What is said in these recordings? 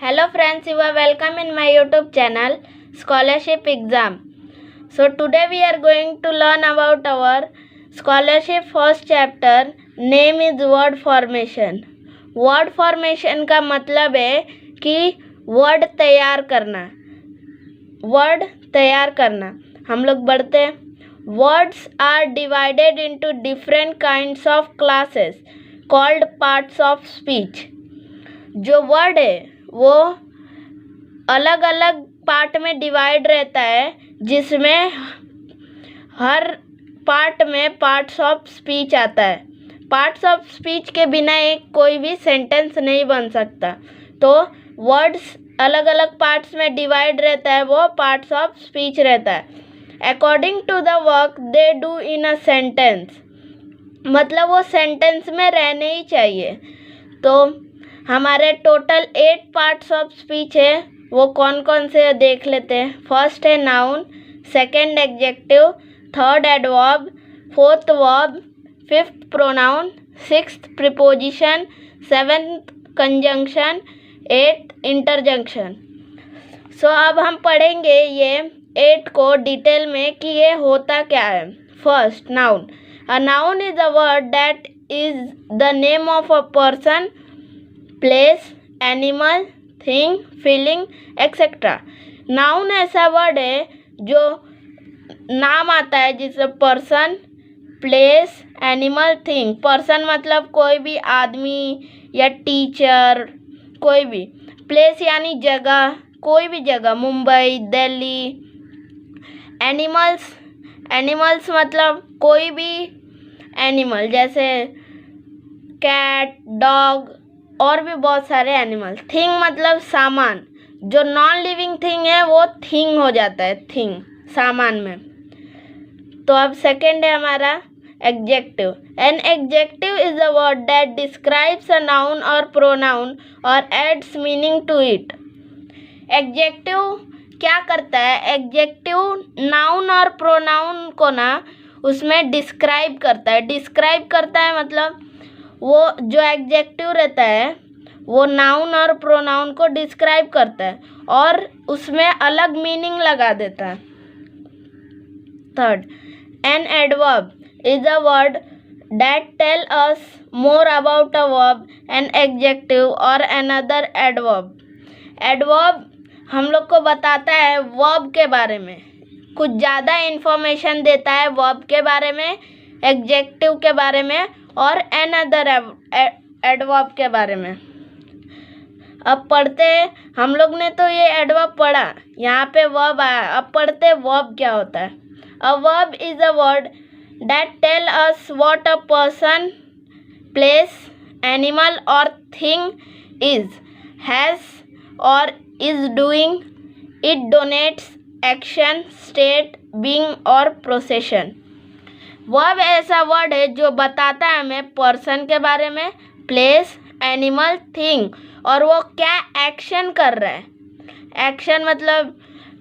Hello friends, you are welcome in my YouTube channel Scholarship Exam. So today we are going to learn about our scholarship first chapter. Name is word formation. Word formation का मतलब है कि word तैयार करना. Word तैयार करना. हम लोग बढ़ते हैं. Words are divided into different kinds of classes called parts of speech. जो वर्ड है वो अलग अलग पार्ट में डिवाइड रहता है, जिसमें हर पार्ट में पार्ट्स ऑफ स्पीच आता है. पार्ट्स ऑफ स्पीच के बिना एक कोई भी सेंटेंस नहीं बन सकता. तो वर्ड्स अलग अलग पार्ट्स में डिवाइड रहता है, वो पार्ट्स ऑफ स्पीच रहता है. According to the work they do in a sentence, मतलब वो सेंटेंस में रहने ही चाहिए. तो हमारे टोटल 8 पार्ट्स ऑफ स्पीच है. वो कौन कौन से देख लेते हैं. फर्स्ट है noun, second adjective, third adverb, fourth verb, fifth pronoun, sixth preposition, seventh conjunction, eighth interjection. So अब हम पढ़ेंगे ये 8 को डिटेल में कि ये होता क्या है. First noun. A noun is a word that is the name of a person, place, animal, thing, feeling etcetera. Noun ऐसा वर्ड है जो नाम आता है, जिससे person, place, animal, thing. Person मतलब कोई भी आदमी या टीचर, कोई भी. प्लेस यानी जगह, कोई भी जगह, मुंबई, दिल्ली. एनिमल्स, एनिमल्स मतलब कोई भी एनिमल, जैसे कैट, डॉग और भी बहुत सारे एनिमल. थिंग मतलब सामान. जो नॉन लिविंग थिंग है वो थिंग हो जाता है, थिंग सामान में. तो अब सेकंड है हमारा adjective. An adjective is a word that describes a noun और pronoun or adds meaning to it. Adjective क्या करता है. एडजेक्टिव नाउन और प्रोनाउन को ना उसमें डिस्क्राइब करता है. डिस्क्राइब करता है मतलब वो जो एडजेक्टिव रहता है वो नाउन और प्रोनाउन को डिस्क्राइब करता है और उसमें अलग मीनिंग लगा देता है. Third, an adverb is a word that tell us more about a verb, an adjective or another adverb. Adverb हम लोग को बताता है वर्ब के बारे में, कुछ ज़्यादा इन्फॉर्मेशन देता है वर्ब के बारे में, एडजेक्टिव के बारे में और अनदर एडवर्ब के बारे में. अब पढ़ते हैं. हम लोग ने तो ये एडवर्ब पढ़ा, यहाँ पे वर्ब आया. अब पढ़ते हैं वर्ब क्या होता है. A verb is a word that tell us what a person, place, animal or thing is, has or is doing. It denotes action, state, being or possession. Verb ऐसा वर्ड है जो बताता है हमें पर्सन के बारे में, प्लेस, एनिमल, थिंग और वो क्या एक्शन कर रहा है. एक्शन मतलब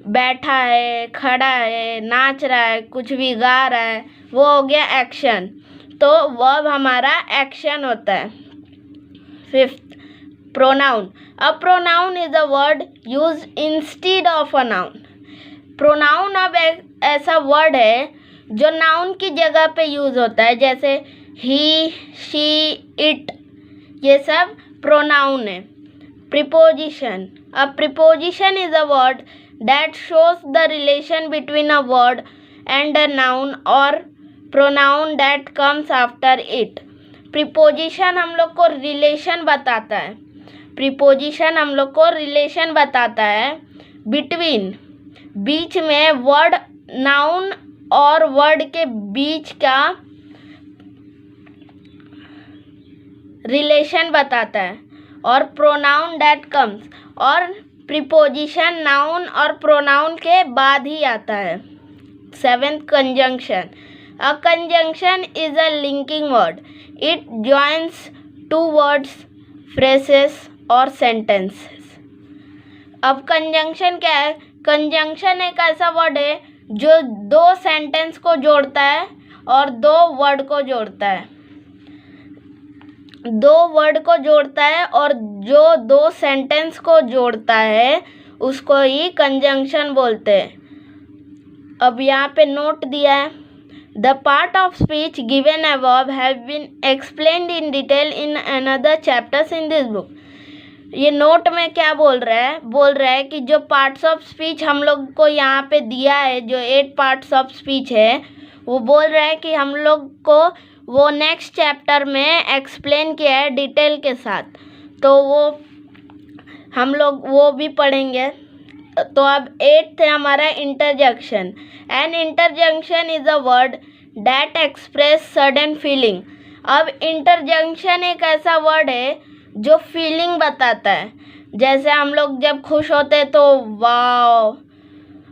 बैठा है, खड़ा है, नाच रहा है, कुछ भी गा रहा है, वो हो गया एक्शन. तो वर्ब हमारा एक्शन होता है. Fifth, pronoun. A pronoun is a word used instead of a noun. Pronoun अब ऐसा वर्ड है जो नाउन की जगह पे यूज़ होता है, जैसे ही, शी, इट, ये सब प्रोनाउन है. Preposition. A preposition is a word that shows the relation between a word and a noun और pronoun that comes after it. Preposition हम लोग को रिलेशन बताता है. प्रीपोजिशन हम लोग को रिलेशन बताता है बिटवीन, बीच में, वर्ड, नाउन और वर्ड के बीच का रिलेशन बताता है. और प्रोनाउन दैट कम्स, और प्रीपोजिशन नाउन और प्रोनाउन के बाद ही आता है. Seventh, conjunction. A conjunction is a linking word. It joins two words, phrases or sentences. अब कंजंक्शन क्या है. कंजंक्शन एक ऐसा वर्ड है जो 2 सेंटेंस को जोड़ता है और 2 वर्ड को जोड़ता है. दो वर्ड को जोड़ता है और जो दो सेंटेंस को जोड़ता है उसको ही कंजंक्शन बोलते हैं। अब यहाँ पे नोट दिया है, the part of speech given above have been explained in detail in another chapters in this book. ये नोट में क्या बोल रहा है कि जो पार्ट्स ऑफ स्पीच हम लोग को यहाँ पे दिया है, जो 8 पार्ट्स ऑफ स्पीच है, वो बोल रहा है कि हम लोग को वो नेक्स्ट चैप्टर में एक्सप्लेन किया है डिटेल के साथ, तो वो हम लोग वो भी पढ़ेंगे। तो अब 8th है हमारा interjection. An interjection is a word that express sudden feeling. अब इंटरजेक्शन एक ऐसा वर्ड है जो फीलिंग बताता है। जैसे हम लोग जब खुश होते हैं तो वाव,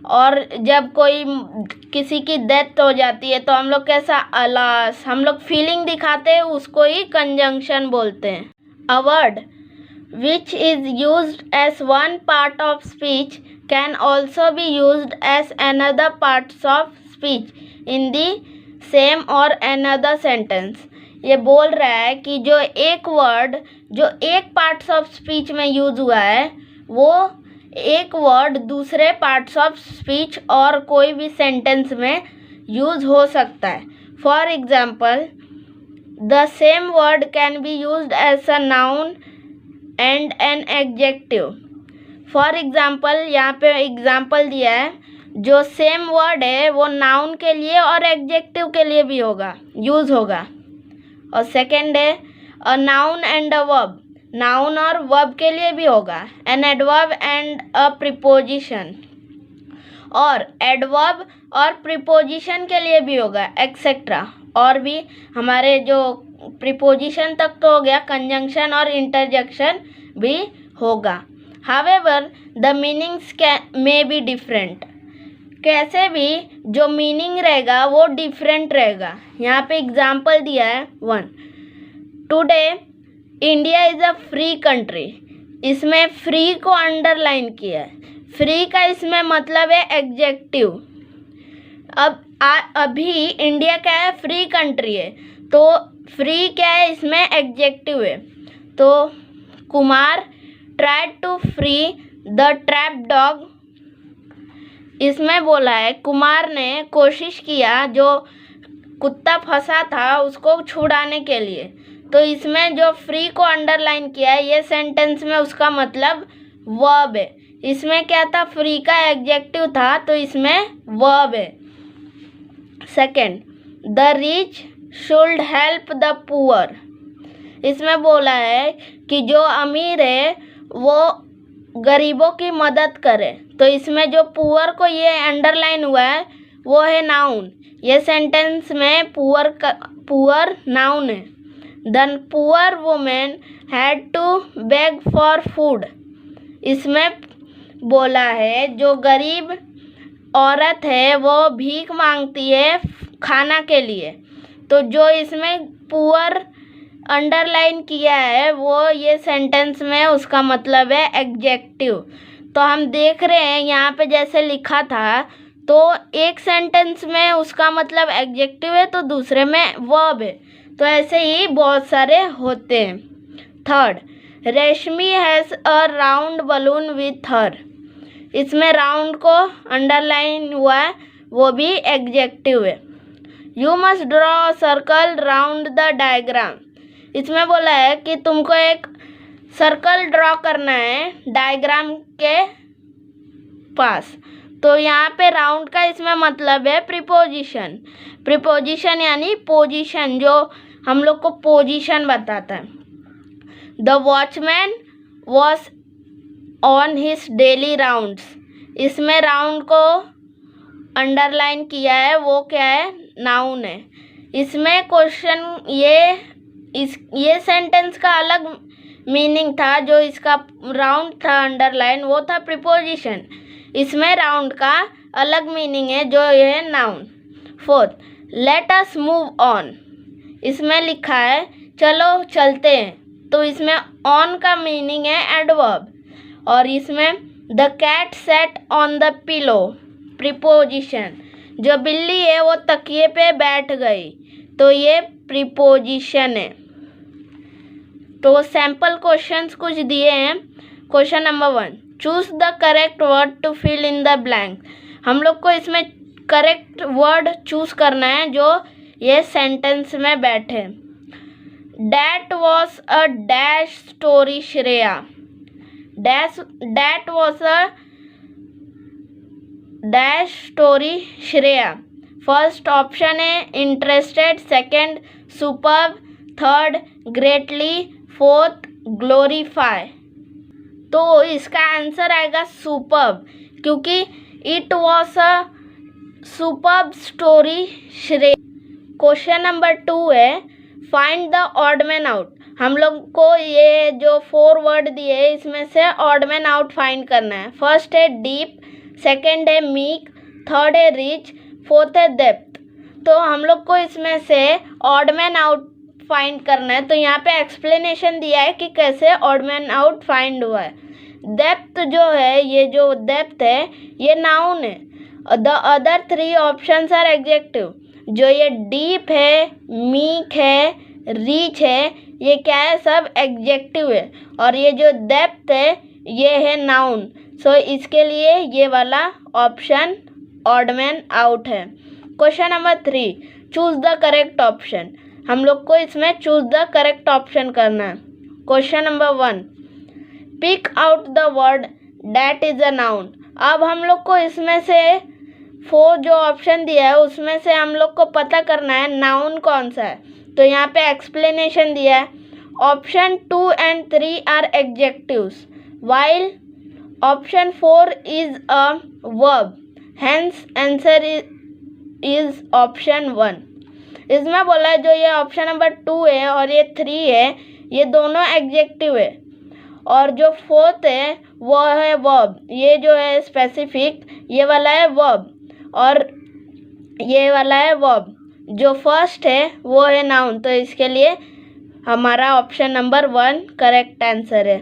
और जब कोई किसी की डेथ हो जाती है तो हम लोग कैसा अलास, हम लोग फीलिंग दिखाते हैं, उसको ही कंजंक्शन बोलते हैं। A word which is used as one part of speech can also be used as another parts of speech in the same or another sentence। ये बोल रहा है कि जो एक वर्ड जो एक पार्ट्स ऑफ स्पीच में यूज हुआ है, वो एक वर्ड दूसरे पार्ट्स ऑफ स्पीच और कोई भी सेंटेंस में यूज हो सकता है। For example, the same word can be used as a noun and an adjective. For example, यहाँ पे एग्जाम्पल दिया है, जो सेम वर्ड है वो नाउन के लिए और एडजेक्टिव के लिए भी होगा, यूज़ होगा। और सेकेंड है अ noun and a verb, noun और वर्ब के लिए भी होगा। An adverb and a preposition, और एडवर्ब और प्रीपोजिशन के लिए भी होगा, एक्सेट्रा। और भी हमारे जो प्रीपोजिशन तक तो हो गया, कंजंक्शन और इंटरजेक्शन भी होगा। However the meanings may be different. कैसे भी जो मीनिंग रहेगा वो डिफरेंट रहेगा। यहाँ पे एग्जाम्पल दिया है 1, today India is a free country. इसमें फ्री को अंडरलाइन किया है। फ्री का इसमें मतलब है एडजेक्टिव। अब अभी इंडिया क्या है, फ्री कंट्री है, तो फ्री क्या है, इसमें एडजेक्टिव है। तो Kumar tried to free the trap dog. इसमें बोला है कुमार ने कोशिश किया जो कुत्ता फंसा था उसको छुड़ाने के लिए। तो इसमें जो फ्री को अंडरलाइन किया है, ये सेंटेंस में उसका मतलब वर्ब है। इसमें क्या था, फ्री का एडजेक्टिव था, तो इसमें वर्ब है। Second, the rich should help the poor. इसमें बोला है कि जो अमीर है वो गरीबों की मदद करे। तो इसमें जो पुअर को ये अंडरलाइन हुआ है वो है नाउन। ये सेंटेंस में पुअर नाउन है। The poor women had to beg for food. इसमें बोला है जो गरीब औरत है वो भीख मांगती है खाना के लिए। तो जो इसमें पुअर अंडरलाइन किया है वो ये सेंटेंस में उसका मतलब है एडजेक्टिव। तो हम देख रहे हैं यहाँ पे जैसे लिखा था, तो एक सेंटेंस में उसका मतलब एडजेक्टिव है तो दूसरे में वर्ब है। तो ऐसे ही बहुत सारे होते हैं। थर्ड, रेशमी has a round balloon with her. इसमें राउंड को अंडरलाइन हुआ है, वो भी एडजेक्टिव है। You must draw a circle round the diagram. इसमें बोला है कि तुमको एक सर्कल ड्रॉ करना है डायग्राम के पास। तो यहाँ पे राउंड का इसमें मतलब है प्रीपोजिशन। प्रीपोजिशन यानी पोजीशन, जो हम लोग को पोजीशन बताता है। The watchman was on his daily rounds. इसमें राउंड को अंडरलाइन किया है, वो क्या है, नाउन है। इसमें क्वेश्चन ये सेंटेंस का अलग मीनिंग था, जो इसका राउंड था अंडरलाइन वो था प्रीपोजिशन। इसमें राउंड का अलग मीनिंग है जो ये है noun. Fourth, let us move on. इसमें लिखा है चलो चलते हैं, तो इसमें ऑन का मीनिंग है एडवर्ब। और इसमें the cat sat on the pillow, preposition. जो बिल्ली है वो तकिए पे बैठ गई, तो ये प्रीपोजिशन है। तो सैम्पल क्वेश्चंस कुछ दिए हैं। Question number 1, choose the correct word to fill in the blank. हम लोग को इसमें करेक्ट वर्ड चूज करना है जो ये सेंटेंस में बैठे। That was a dash story Shreya. That was a dash story Shreya. First option है interested, second superb, third greatly, fourth glorify. तो इसका आंसर आएगा सुपर्ब, क्योंकि it was a superb story Shreya. Question number 2 है find the odd man out. हम लोग को ये जो 4 वर्ड दिए है इसमें से ऑड मैन आउट फाइंड करना है। फर्स्ट है डीप, सेकंड है मीक, थर्ड है रिच, फोर्थ है डेप्थ। तो हम लोग को इसमें से ऑड मैन आउट फाइंड करना है। तो यहाँ पे एक्सप्लेनेशन दिया है कि कैसे ऑड मैन आउट फाइंड हुआ है। डेप्थ जो है, ये जो डेप्थ है ये नाउन है। The other 3 options are adjective. जो ये डीप है, मीक है, रिच है, ये क्या है, सब एडजेक्टिव है। और ये जो डेप्थ है ये है नाउन। सो इसके लिए ये वाला ऑप्शन ऑड मैन आउट है। Question number 3, choose the correct option. हम लोग को इसमें चूज द करेक्ट ऑप्शन करना है। Question number 1, pick out the word that is a noun. अब हम लोग को इसमें से 4 जो ऑप्शन दिया है उसमें से हम लोग को पता करना है नाउन कौन सा है। तो यहाँ पे एक्सप्लेनेशन दिया है। Option 2 and 3 are adjectives while option 4 is a verb, hence answer is option 1। इसमें बोला है जो ये ऑप्शन नंबर 2 है और ये 3 है, ये दोनों एडजेक्टिव है। और जो 4th है वो है वर्ब। ये जो है स्पेसिफिक, ये वाला है वर्ब और ये वाला है वर्ब। जो फर्स्ट है वो है नाउन। तो इसके लिए हमारा ऑप्शन नंबर 1 करेक्ट आंसर है।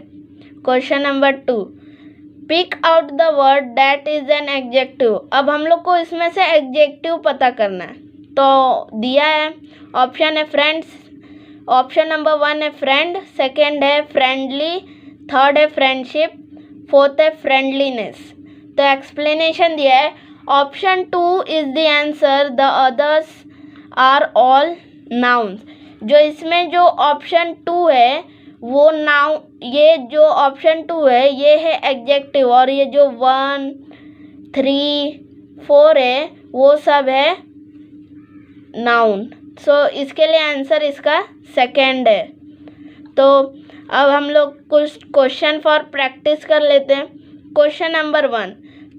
Question number 2, pick out the word that is an adjective. अब हम लोग को इसमें से एडजेक्टिव पता करना है। तो दिया है ऑप्शन है फ्रेंड्स, ऑप्शन नंबर 1 है फ्रेंड, सेकंड है फ्रेंडली, थर्ड है फ्रेंडशिप, फोर्थ है फ्रेंडलीनेस। तो एक्सप्लेनेशन दिया है option 2 is the answer, the others are all nouns. जो इसमें जो ऑप्शन 2 है वो नाउन, ये जो ऑप्शन 2 है ये है एडजेक्टिव और ये जो 1, 3, 4 है वो सब है नाउन। सो इसके लिए आंसर इसका सेकंड है। तो अब हम लोग कुछ क्वेश्चन फॉर प्रैक्टिस कर लेते हैं। Question number 1,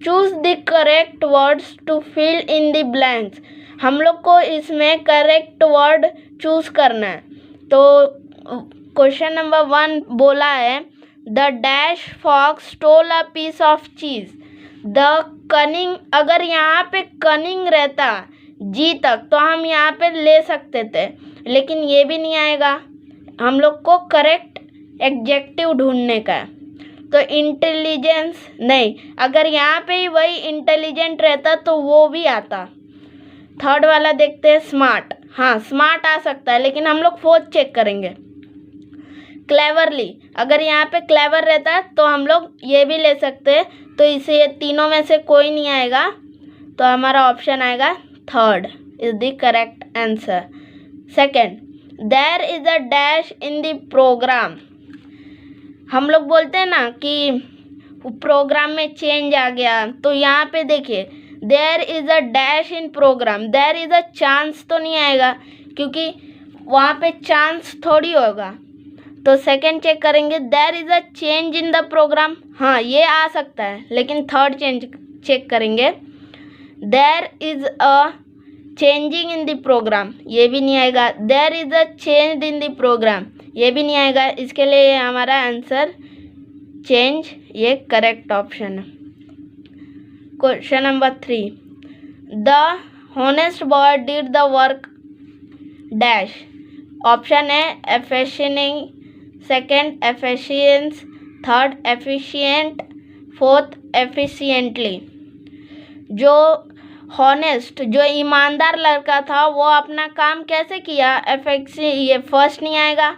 choose the correct words to fill in the blanks. हम लोग को इसमें करेक्ट वर्ड चूज करना है। तो क्वेश्चन नंबर 1 बोला है the dash fox stole a piece of cheese. The cunning, अगर यहाँ पे कनिंग रहता जी तक तो हम यहाँ पे ले सकते थे, लेकिन ये भी नहीं आएगा। हम लोग को करेक्ट एडजेक्टिव ढूंढने का है। तो इंटेलिजेंस नहीं, अगर यहाँ पे ही वही इंटेलिजेंट रहता तो वो भी आता। थर्ड वाला देखते हैं स्मार्ट। हाँ स्मार्ट आ सकता है, लेकिन हम लोग 4th चेक करेंगे। क्लेवरली, अगर यहाँ पे क्लेवर रहता है तो हम लोग ये भी ले सकते हैं। तो इसे तीनों में से कोई नहीं आएगा, तो हमारा ऑप्शन आएगा third is the correct answer. Second, there is a dash in the program. हम लोग बोलते हैं ना कि प्रोग्राम में चेंज आ गया, तो यहाँ पे देखिए there is a dash in program. There is a chance तो नहीं आएगा, क्योंकि वहाँ पे चांस थोड़ी होगा। तो सेकंड चेक करेंगे, there is a change in the program. हाँ ये आ सकता है, लेकिन थर्ड चेक करेंगे, there is a changing in the program, ये भी नहीं आएगा। There is a change in the program, ये भी नहीं आएगा। इसके लिए हमारा आंसर चेंज ये करेक्ट ऑप्शन है। Question number 3, the honest boy did the work dash. Option है efficient, second efficiency, third efficient, fourth efficiently. जो हॉनेस्ट, जो ईमानदार लड़का था वो अपना काम कैसे किया, ये फर्स्ट नहीं आएगा,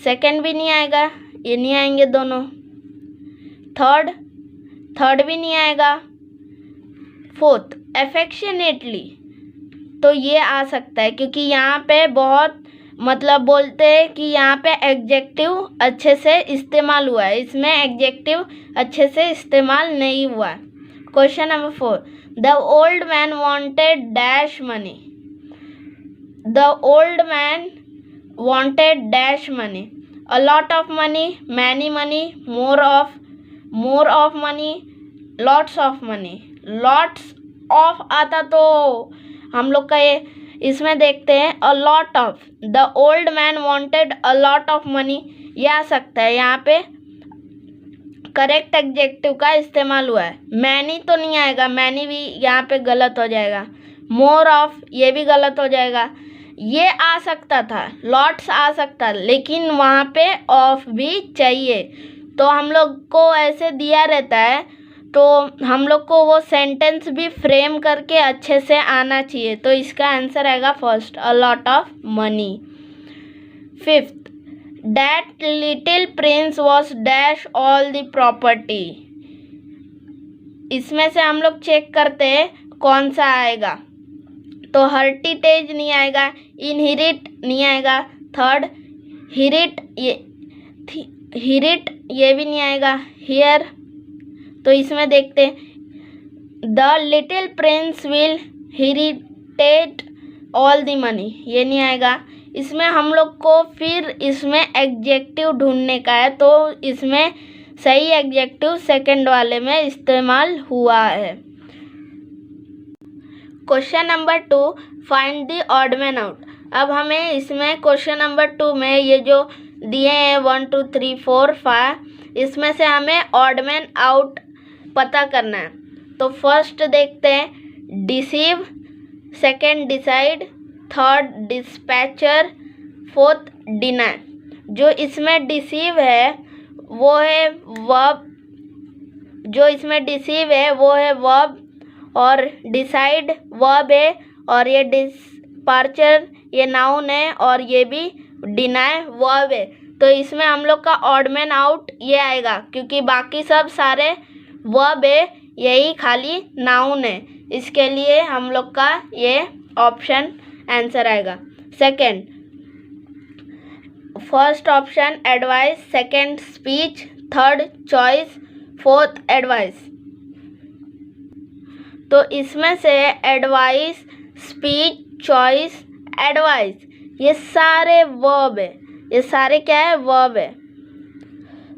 सेकंड भी नहीं आएगा, ये नहीं आएंगे दोनों। थर्ड भी नहीं आएगा। फोर्थ अफेक्शनेटली, तो ये आ सकता है क्योंकि यहाँ पे बहुत मतलब बोलते हैं कि यहाँ पे एडजेक्टिव अच्छे से इस्तेमाल हुआ है, इसमें एडजेक्टिव अच्छे से इस्तेमाल नहीं हुआ है। Question number 4, the old man wanted dash money. The old man wanted dash money, a lot of money, many money, more of money, lots of money. Lots of आता तो हम लोग का ये इसमें देखते हैं a lot of, the old man wanted a lot of money, ये आ सकता है। यहाँ पे करेक्ट एडजेक्टिव का इस्तेमाल हुआ है। मैनी तो नहीं आएगा, मैनी भी यहाँ पे गलत हो जाएगा। मोर ऑफ ये भी गलत हो जाएगा। ये आ सकता था, लॉट्स आ सकता, लेकिन वहाँ पे ऑफ भी चाहिए। तो हम लोग को ऐसे दिया रहता है तो हम लोग को वो सेंटेंस भी फ्रेम करके अच्छे से आना चाहिए। तो इसका आंसर आएगा first, a lot of money. Fifth, that little Prince was dash all the property. इसमें से हम लोग चेक करते हैं कौन सा आएगा। तो हर्टिटेज नहीं आएगा, इनहेरिट नहीं आएगा, थर्ड हिरिट ये भी नहीं आएगा, हियर। तो इसमें देखते हैं the little prince will inherit all the money, ये नहीं आएगा। इसमें हम लोग को फिर इसमें एडजेक्टिव ढूंढने का है, तो इसमें सही एडजेक्टिव सेकंड वाले में इस्तेमाल हुआ है। Question number 2, find the odd man out. अब हमें इसमें क्वेश्चन नंबर 2 में ये जो दिए हैं 1 2 3 4 5, इसमें से हमें ऑड मैन आउट पता करना है। तो फर्स्ट देखते हैं deceive, second decide, third dispatcher, fourth deny. जो इसमें डिसीव है वो है वर्ब, जो इसमें डिसीव है वो है वर्ब, और डिसाइड वर्ब है, और ये डिस्पार्चर ये नाउन है, और ये भी डिनाई वर्ब है। तो इसमें हम लोग का ऑड मैन आउट ये आएगा क्योंकि बाकी सब सारे वर्ब है, यही खाली नाउन है। इसके लिए हम लोग का ये ऑप्शन आंसर आएगा। Second, first option advice, second speech, third choice, fourth advice. तो इसमें से एडवाइस, स्पीच, चॉइस, एडवाइस ये सारे वर्ब है, ये सारे क्या है, वर्ब है।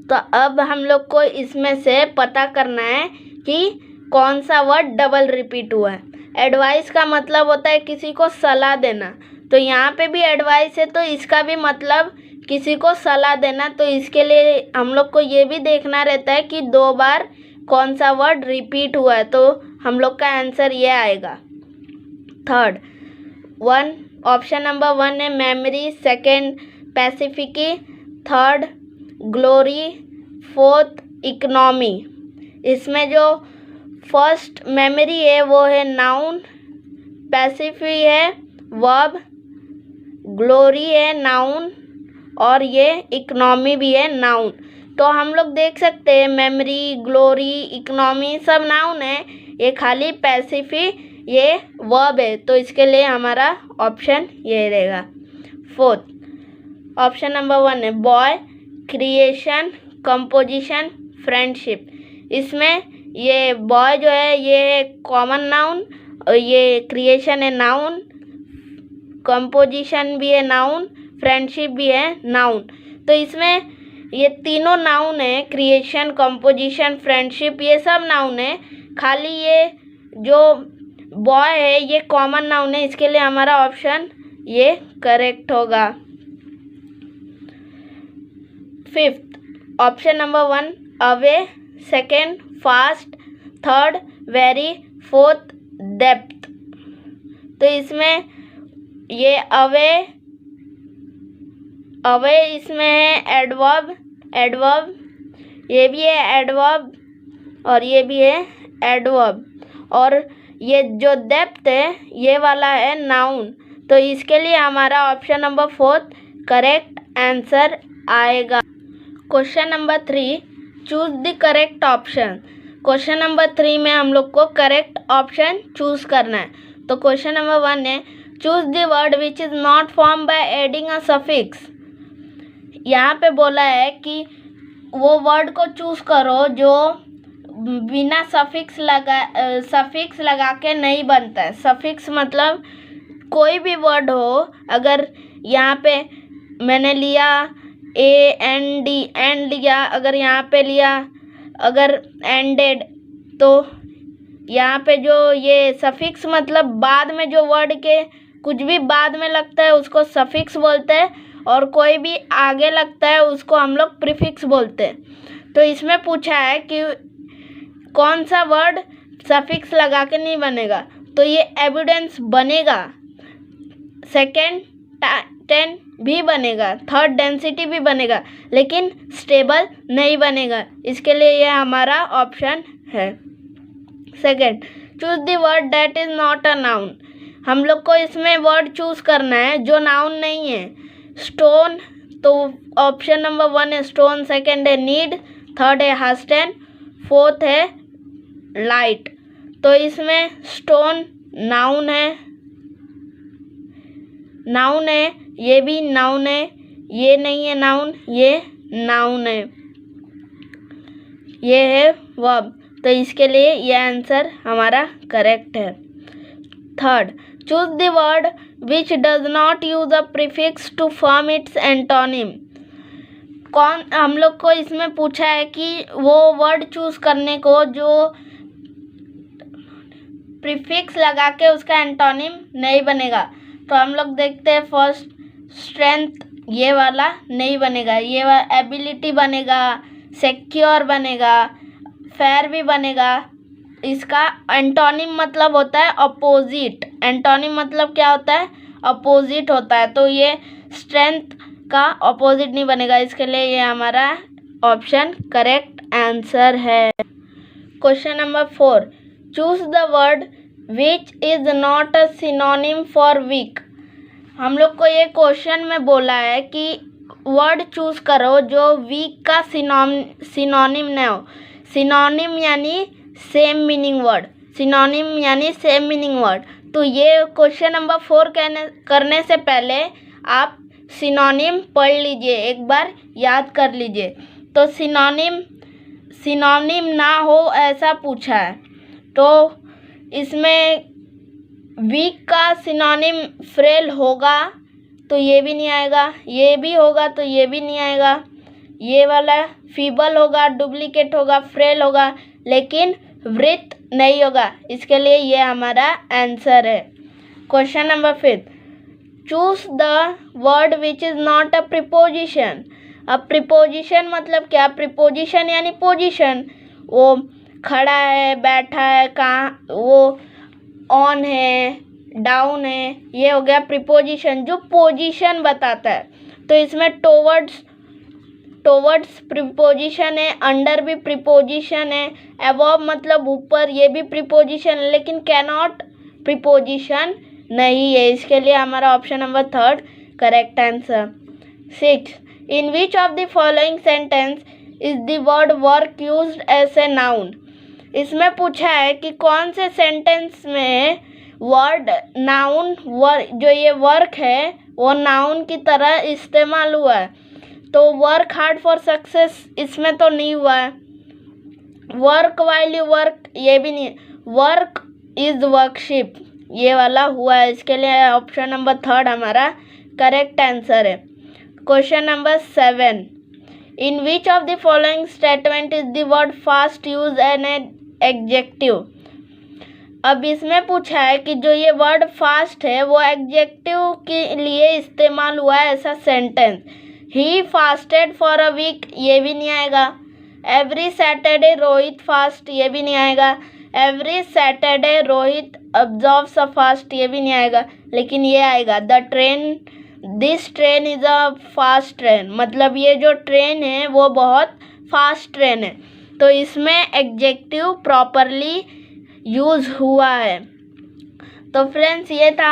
तो अब हम लोग को इसमें से पता करना है कि कौन सा वर्ड डबल रिपीट हुआ है। एडवाइस का मतलब होता है किसी को सलाह देना, तो यहाँ पे भी एडवाइस है, तो इसका भी मतलब किसी को सलाह देना। तो इसके लिए हम लोग को ये भी देखना रहता है कि 2 बार कौन सा वर्ड रिपीट हुआ है, तो हम लोग का आंसर ये आएगा। थर्ड, ऑप्शन नंबर 1 है memory, second pacific, third glory, fourth economy. इसमें जो फर्स्ट मेमोरी है वो है नाउन, पैसिफी है वर्ब, ग्लोरी है नाउन, और ये इकोनॉमी भी है नाउन। तो हम लोग देख सकते हैं मेमोरी, ग्लोरी, इकोनॉमी सब नाउन है, ये खाली पैसिफी ये वर्ब है। तो इसके लिए हमारा ऑप्शन ये रहेगा। फोर्थ ऑप्शन नंबर 1 है बॉय, क्रिएशन, कंपोजिशन, फ्रेंडशिप। इसमें ये बॉय जो है ये है कॉमन नाउन, और ये क्रिएशन है नाउन, कंपोजिशन भी है नाउन, फ्रेंडशिप भी है नाउन। तो इसमें ये तीनों नाउन है, क्रिएशन, कंपोजिशन, फ्रेंडशिप ये सब नाउन है, खाली ये जो बॉय है ये कॉमन नाउन है। इसके लिए हमारा ऑप्शन ये करेक्ट होगा। Fifth option number 1 away, second fast, third very, fourth depth. तो इसमें ये अवे इसमें है एडवर्ब, ये भी है एडवर्ब और ये भी है एडवर्ब, और ये जो डेप्थ है ये वाला है नाउन। तो इसके लिए हमारा ऑप्शन नंबर 4 करेक्ट आंसर आएगा। Question number 3, choose the correct option. Question number 3 में हम लोग को करेक्ट ऑप्शन चूज करना है। तो क्वेश्चन नंबर 1 है, choose the word which is not form by adding a suffix. यहाँ पे बोला है कि वो वर्ड को चूज करो जो बिना सफिक्स लगा के नहीं बनता है। सफिक्स मतलब कोई भी वर्ड हो, अगर यहाँ पे मैंने लिया AND एंड लिया, अगर यहाँ पे लिया अगर एंडेड, तो यहाँ पे जो ये सफिक्स मतलब बाद में जो वर्ड के कुछ भी बाद में लगता है उसको सफिक्स बोलते हैं, और कोई भी आगे लगता है उसको हम लोग प्रीफिक्स बोलते हैं। तो इसमें पूछा है कि कौन सा वर्ड सफिक्स लगा के नहीं बनेगा, तो ये एविडेंस बनेगा, सेकेंड टेन भी बनेगा, थर्ड डेंसिटी भी बनेगा, लेकिन स्टेबल नहीं बनेगा। इसके लिए ये हमारा ऑप्शन है। Second, choose the word that is not a noun. हम लोग को इसमें वर्ड चूज करना है जो नाउन नहीं है। स्टोन, तो ऑप्शन नंबर 1 है स्टोन, सेकेंड है नीड, थर्ड है हस्टन, फोर्थ है लाइट। तो इसमें स्टोन नाउन है, ये भी नाउन है, ये नहीं है नाउन, ये नाउन है, ये है वर्ब। तो इसके लिए ये आंसर हमारा करेक्ट है। Third, choose the word which does not use a prefix to form its antonym. हम लोग को इसमें पूछा है कि वो वर्ड चूज करने को जो प्रीफिक्स लगा के उसका एंटोनिम नहीं बनेगा। तो हम लोग देखते हैं फर्स्ट, स्ट्रेंथ, ये वाला नहीं बनेगा, ये वाला एबिलिटी बनेगा, सिक्योर बनेगा, फेयर भी बनेगा। इसका एंटोनिम मतलब होता है अपोजिट। एंटोनिम मतलब क्या होता है? अपोजिट होता है। तो ये स्ट्रेंथ का अपोजिट नहीं बनेगा, इसके लिए ये हमारा ऑप्शन करेक्ट आंसर है। Question number 4, choose the word which is not a synonym for weak. हम लोग को ये क्वेश्चन में बोला है कि वर्ड चूज करो जो वीक का सिनोनिम न हो। सिनोनिम यानी सेम मीनिंग वर्ड, सिनोनिम यानी सेम मीनिंग वर्ड। तो ये क्वेश्चन नंबर 4 करने से पहले आप सिनोनिम पढ़ लीजिए, एक बार याद कर लीजिए। तो सिनोनिम ना हो ऐसा पूछा है, तो इसमें वीक का सिनोनिम फ्रेल होगा तो ये भी नहीं आएगा, ये भी होगा तो ये भी नहीं आएगा, ये वाला फीबल होगा, डुप्लीकेट होगा, फ्रेल होगा, लेकिन वृत्त नहीं होगा। इसके लिए ये हमारा आंसर है। Question number 5, choose the word which is not a preposition. अब प्रीपोजिशन मतलब क्या? प्रीपोजिशन यानी पोजीशन, वो खड़ा है, बैठा है, कहाँ, वो ऑन है, डाउन है, ये हो गया प्रीपोजिशन जो पोजीशन बताता है। तो इसमें टोवर्ड्स प्रीपोजिशन है, अंडर भी प्रीपोजिशन है, अबव मतलब ऊपर, ये भी प्रीपोजिशन है, लेकिन कैनॉट प्रीपोजिशन नहीं है। इसके लिए हमारा option number 3 correct answer. 6, in which of the following sentence is the word work used as a noun. इसमें पूछा है कि कौन से सेंटेंस में वर्ड नाउन जो ये वर्क है वो नाउन की तरह इस्तेमाल हुआ है। तो वर्क हार्ड फॉर सक्सेस इसमें तो नहीं हुआ है, वर्क वाइल यू वर्क ये भी नहीं, वर्क इज वर्कशिप ये वाला हुआ है। इसके लिए ऑप्शन नंबर 3 हमारा करेक्ट आंसर है। Question number 7, in which of the following statement is the word fast use N adjective. अब इसमें पूछा है कि जो ये वर्ड फास्ट है वो एडजेक्टिव के लिए इस्तेमाल हुआ है ऐसा sentence. He fasted for a week ये भी नहीं आएगा, एवरी सैटरडे रोहित फास्ट ये भी नहीं आएगा, every Saturday Rohit observes a fast ये भी नहीं आएगा, लेकिन ये आएगा this train is a fast train, मतलब ये जो ट्रेन है वो बहुत फास्ट ट्रेन है। तो इसमें एडजेक्टिव प्रॉपरली यूज़ हुआ है। तो फ्रेंड्स ये था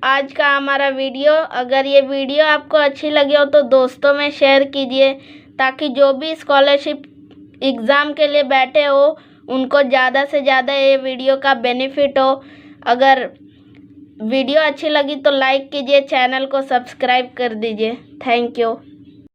आज का हमारा वीडियो। अगर ये वीडियो आपको अच्छी लगी हो तो दोस्तों में शेयर कीजिए, ताकि जो भी स्कॉलरशिप एग्ज़ाम के लिए बैठे हो उनको ज़्यादा से ज़्यादा ये वीडियो का बेनिफिट हो। अगर वीडियो अच्छी लगी तो लाइक कीजिए, चैनल को सब्सक्राइब कर दीजिए। Thank you.